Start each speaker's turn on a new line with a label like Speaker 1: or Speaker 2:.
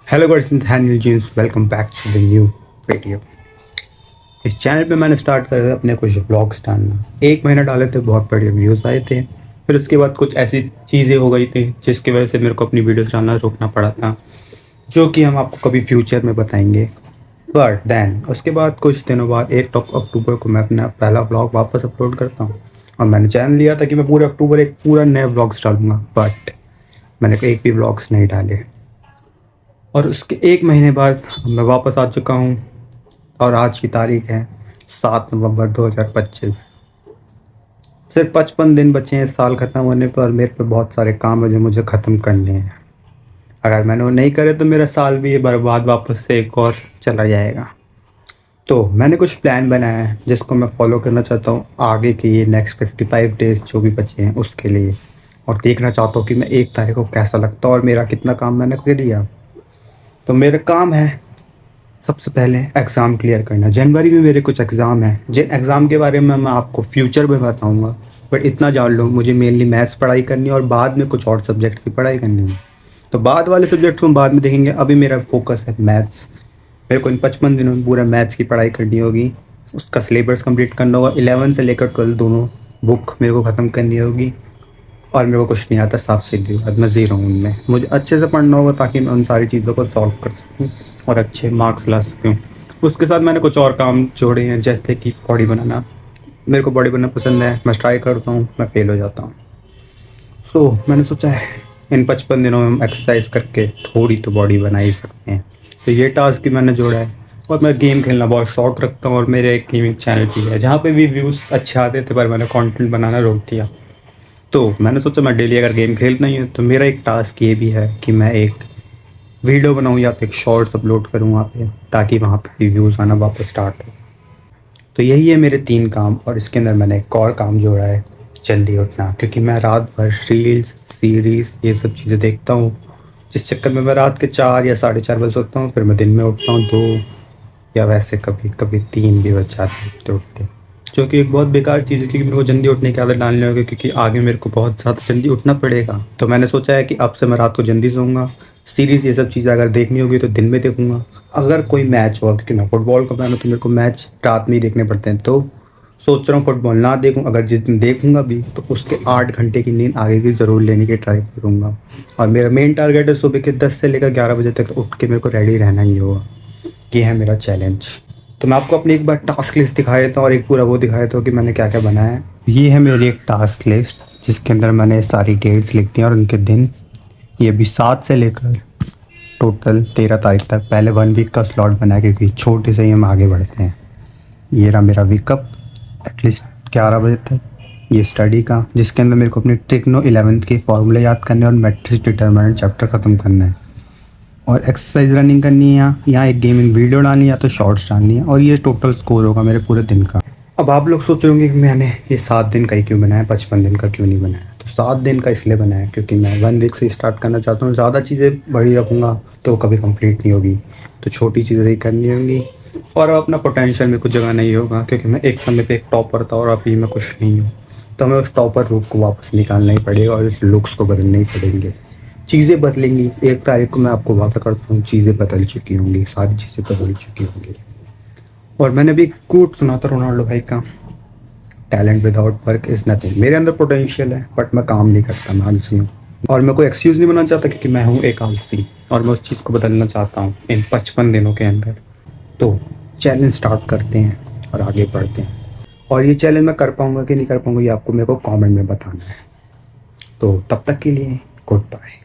Speaker 1: Hello guys, Daniel James, welcome back to the new video. इस channel पे मैंने start कर अपने कुछ व्लॉग्स डालना। 1 महीना डाले थे, बहुत बढ़िया व्यूज़ आए थे। फिर उसके बाद कुछ ऐसी चीज़ें हो गई थी जिसकी वजह से मेरे को अपनी वीडियोस डालना रोकना पड़ा था, जो कि हम आपको कभी फ्यूचर में बताएंगे। बट दैन उसके बाद कुछ दिनों बाद 1 अक्टूबर को मैं अपना पहला व्लॉग वापस अपलोड करता हूँ। और मैंने चैनल लिया था कि मैं पूरे अक्टूबर एक पूरा नया व्लॉग्स डालूंगा, बट मैंने एक भी व्लॉग्स नहीं डाले। और उसके 1 महीने बाद मैं वापस आ चुका हूँ और आज की तारीख है 7 नवंबर 2025। सिर्फ 55 दिन बचे हैं इस साल ख़त्म होने पर। मेरे पे बहुत सारे काम है जो मुझे ख़त्म करने हैं। अगर मैंने वो नहीं करे तो मेरा साल भी ये बर्बाद वापस से एक और चला जाएगा। तो मैंने कुछ प्लान बनाया है जिसको मैं फॉलो करना चाहता हूँ आगे के ये नेक्स्ट 55 डेज़ जो भी बचे हैं उसके लिए। और देखना चाहता हूँ कि मैं 1 तारीख को कैसा लगता है और मेरा कितना काम मैंने कर लिया। तो मेरा काम है सबसे पहले एग्ज़ाम क्लियर करना। जनवरी में मेरे कुछ एग्ज़ाम हैं जिन एग्ज़ाम के बारे में मैं आपको फ्यूचर में बताऊंगा। बट इतना जान लो, मुझे मेनली मैथ्स पढ़ाई करनी है और बाद में कुछ और सब्जेक्ट की पढ़ाई करनी है। तो बाद वाले सब्जेक्ट्स हम बाद में देखेंगे, अभी मेरा फोकस है मैथ्स। मेरे को इन 55 दिनों में पूरा मैथ्स की पढ़ाई करनी होगी। उसका सिलेबस कंप्लीट करना होगा। 11 से लेकर 12 दोनों बुक मेरे को ख़त्म करनी होगी। और मेरे को कुछ नहीं आता, साफ सीधी बात, मैं ज़ीरो हूँ उनमें। मुझे अच्छे से पढ़ना होगा ताकि मैं उन सारी चीज़ों को सॉल्व कर सकूँ और अच्छे मार्क्स ला सकूँ। उसके साथ मैंने कुछ और काम जोड़े हैं, जैसे कि बॉडी बनाना। मेरे को बॉडी बनाना पसंद है, मैं ट्राई करता हूँ, मैं फेल हो जाता हूँ। सो मैंने सोचा है इन 55 दिनों में हम एक्सरसाइज करके थोड़ी तो बॉडी बना ही सकते हैं। तो ये टास्क भी मैंने जोड़ा है। और मैं गेम खेलना बहुत शौक रखता हूँ और मेरे एक गेमिंग चैनल भी है जहाँ पे भी व्यूज़ अच्छे आते थे, पर मैंने कंटेंट बनाना रोक दिया। तो मैंने सोचा मैं डेली अगर गेम खेलना ही है तो मेरा एक टास्क ये भी है कि मैं एक वीडियो बनाऊँ या फिर एक शॉर्ट्स अपलोड करूँ वहाँ पे, ताकि वहाँ पे भी व्यूज़ आना वापस स्टार्ट हो। तो यही है मेरे 3 काम। और इसके अंदर मैंने एक और काम जोड़ा है, जल्दी उठना। क्योंकि मैं रात भर रील्स, सीरीज़, ये सब चीज़ें देखता हूँ, जिस चक्कर में मैं रात के 4 या 4:30 बजे सोता हूँ। फिर मैं दिन में उठता हूँ 2, या वैसे कभी कभी 3 भी बज जाते हैं उठते उठते, जो कि एक बहुत बेकार चीज़ है। क्योंकि मेरे को जल्दी उठने की आदत डालनी होगी, क्योंकि आगे मेरे को बहुत ज़्यादा जल्दी उठना पड़ेगा। तो मैंने सोचा है कि अब से मैं रात को जल्दी सोऊंगा। सीरीज़, ये सब चीज़ें अगर देखनी होगी तो दिन में देखूंगा। अगर कोई मैच हुआ, क्योंकि मैं फुटबॉल का फैन हूँ, तो मेरे को मैच रात में ही देखने पड़ते हैं। तो सोच रहा हूँ फुटबॉल ना देखूँ। अगर जिस दिन देखूंगा भी तो उसके 8 घंटे की नींद आगे की ज़रूर लेने की ट्राई करूँगा। और मेरा मेन टारगेट है सुबह के 10 से लेकर 11 बजे तक उठ के मेरे को रेडी रहना ही होगा। ये है मेरा चैलेंज। तो मैं आपको अपनी एक बार टास्क लिस्ट दिखा देता हूँ और एक पूरा वो दिखा देता हूँ कि मैंने क्या क्या बनाया है। ये है मेरी एक टास्क लिस्ट जिसके अंदर मैंने सारी डेट्स लिख दी हैं और उनके दिन। ये भी 7 से लेकर टोटल 13 तारीख तक। पहले 1 वीक का स्लॉट बनाया क्योंकि छोटे से ही हम आगे बढ़ते हैं। ये रहा मेरा वीकअप, एटलीस्ट 11 बजे तक। ये स्टडी का, जिसके अंदर मेरे को अपनी ट्रिग्नो 11th के फॉर्मूले याद करने और मैट्रिक्स डिटरमिनेंट चैप्टर ख़त्म करना है। और एक्सरसाइज रनिंग करनी है, यहाँ एक गेमिंग वीडियो डालनी है या तो शॉर्ट्स डालनी है। और ये टोटल स्कोर होगा मेरे पूरे दिन का। अब आप लोग सोच रहे होंगे कि मैंने ये 7 दिन का ही क्यों बनाया, 55 दिन का क्यों नहीं बनाया। तो 7 दिन का इसलिए बनाया क्योंकि मैं 1 वीक से स्टार्ट करना चाहता हूँ। ज़्यादा चीज़ें बड़ी रखूँगा तो कभी कंप्लीट नहीं होगी, तो छोटी चीज़ें ही करनी होंगी। और अपना पोटेंशियल में कुछ जगह नहीं होगा, क्योंकि मैं एक समय पे एक टॉपर था और अभी मैं कुछ नहीं हूँ। तो हमें उस टॉपर रूप को वापस निकालना ही पड़ेगा और इस लुक्स को बदलने ही पड़ेंगे। चीज़ें बदलेंगी। 1 तारीख को मैं आपको वादा करता हूँ चीज़ें बदल चुकी होंगी, सारी चीज़ें बदल चुकी होंगी। और मैंने भी एक कोट सुना था रोनाल्डो भाई का, talent without work is nothing. मेरे अंदर पोटेंशियल है बट मैं काम नहीं करता, मैं आलसी हूँ। और मैं कोई एक्सक्यूज़ नहीं बनाना चाहता, क्योंकि मैं हूँ एक आलसी और मैं उस चीज़ को बदलना चाहता हूँ इन 55 दिनों के अंदर। तो चैलेंज स्टार्ट करते हैं और आगे बढ़ते हैं। और ये चैलेंज मैं कर पाऊँगा कि नहीं कर पाऊँगा, ये आपको मेरे को कमेंट में बताना है। तो तब तक के लिए गुड बाय।